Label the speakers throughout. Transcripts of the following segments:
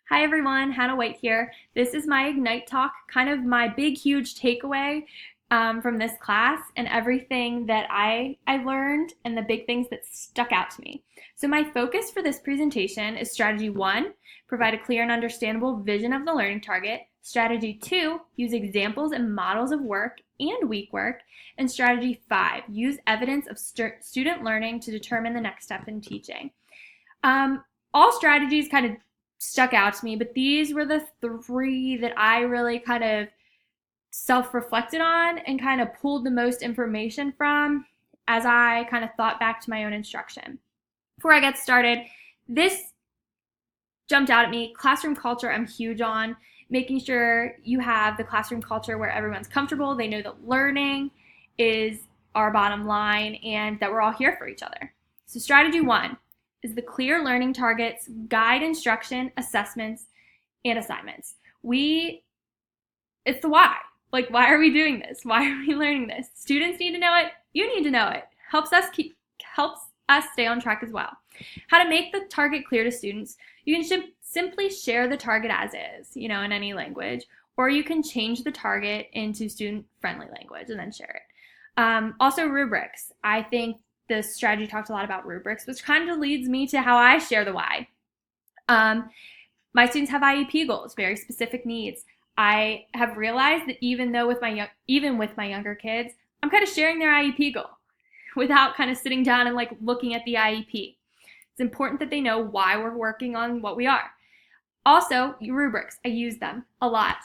Speaker 1: Hi everyone, Hannah White here. This is my Ignite talk, kind of my big, huge takeaway from this class and everything that I learned and the big things that stuck out to me. So my focus for this presentation is strategy 1, provide a clear and understandable vision of the learning target. Strategy 2, use examples and models of work and weak work. And strategy 5, use evidence of student learning to determine the next step in teaching. All strategies kind of stuck out to me, but these were the 3 that I really kind of self-reflected on and kind of pulled the most information from as I kind of thought back to my own instruction. Before I get started, this jumped out at me. Classroom culture, I'm huge on making sure you have the classroom culture where everyone's comfortable. They know that learning is our bottom line and that we're all here for each other. So strategy 1 is the clear learning targets, guide instruction, assessments, and assignments. It's the why. Like, why are we doing this? Why are we learning this? Students need to know it. You need to know it. Helps us stay on track as well. How to make the target clear to students. You can simply share the target as is, in any language, or you can change the target into student-friendly language and then share it. Also, rubrics. I think the strategy talked a lot about rubrics, which kind of leads me to how I share the why. My students have IEP goals, very specific needs. I have realized that even with my younger kids, I'm kind of sharing their IEP goal without kind of sitting down and looking at the IEP. It's important that they know why we're working on what we are. Also, rubrics, I use them a lot.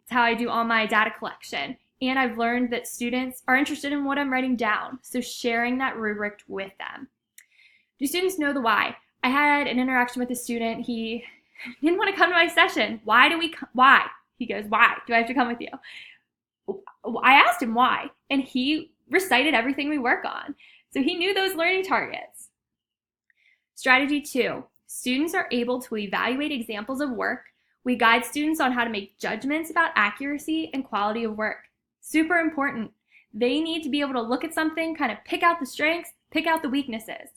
Speaker 1: It's how I do all my data collection. And I've learned that students are interested in what I'm writing down, so sharing that rubric with them. Do students know the why? I had an interaction with a student. He didn't want to come to my session. Why? He goes, why do I have to come with you? I asked him why, and he recited everything we work on. So he knew those learning targets. Strategy 2, students are able to evaluate examples of work. We guide students on how to make judgments about accuracy and quality of work. Super important. They need to be able to look at something, kind of pick out the strengths, pick out the weaknesses.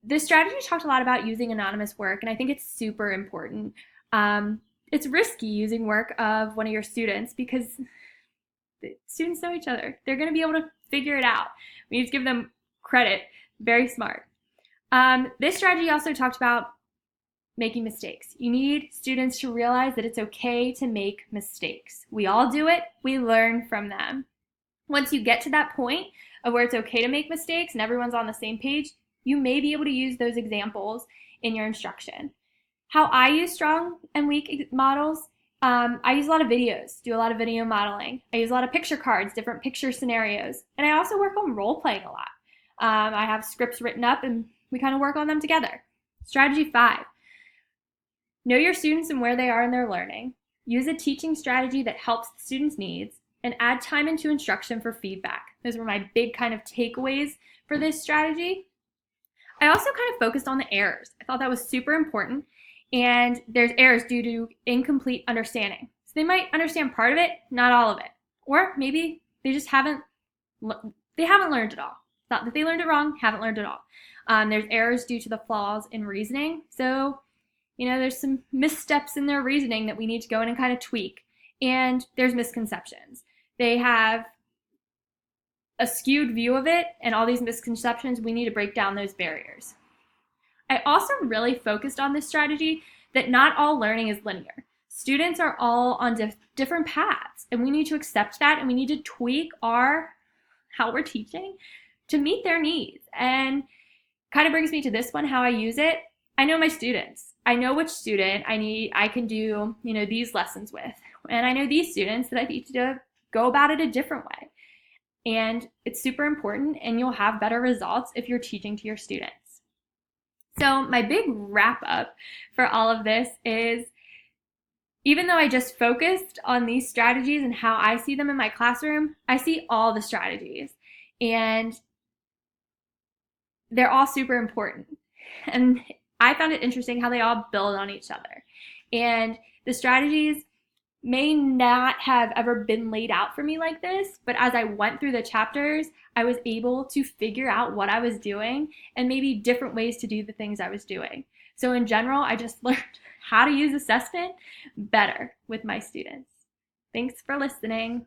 Speaker 1: This strategy talked a lot about using anonymous work, and I think it's super important. It's risky using work of one of your students because the students know each other. They're going to be able to figure it out. We need to give them credit. Very smart. This strategy also talked about making mistakes. You need students to realize that it's okay to make mistakes. We all do it. We learn from them. Once you get to that point of where it's okay to make mistakes and everyone's on the same page, you may be able to use those examples in your instruction. How I use strong and weak models, I use a lot of videos, do a lot of video modeling. I use a lot of picture cards, different picture scenarios. And I also work on role playing a lot. I have scripts written up and we kind of work on them together. Strategy 5. Know your students and where they are in their learning. Use a teaching strategy that helps the students' needs, and add time into instruction for feedback. Those were my big kind of takeaways for this strategy. I also kind of focused on the errors. I thought that was super important, and there's errors due to incomplete understanding. So they might understand part of it, not all of it. Or maybe they just haven't learned it all. It's not that they learned it wrong, haven't learned it all. There's errors due to the flaws in reasoning. So there's some missteps in their reasoning that we need to go in and kind of tweak. And there's misconceptions. They have a skewed view of it, and all these misconceptions, we need to break down those barriers. I also really focused on this strategy that not all learning is linear. Students are all on different paths, and we need to accept that, and we need to tweak how we're teaching to meet their needs. And kind of brings me to this one, how I use it. I know my students. I know which student I can do, these lessons with. And I know these students that I need to go about it a different way. And it's super important, and you'll have better results if you're teaching to your students. So my big wrap up for all of this is, even though I just focused on these strategies and how I see them in my classroom, I see all the strategies. And they're all super important. And I found it interesting how they all build on each other. And the strategies may not have ever been laid out for me like this, but as I went through the chapters, I was able to figure out what I was doing and maybe different ways to do the things I was doing. So in general, I just learned how to use assessment better with my students. Thanks for listening.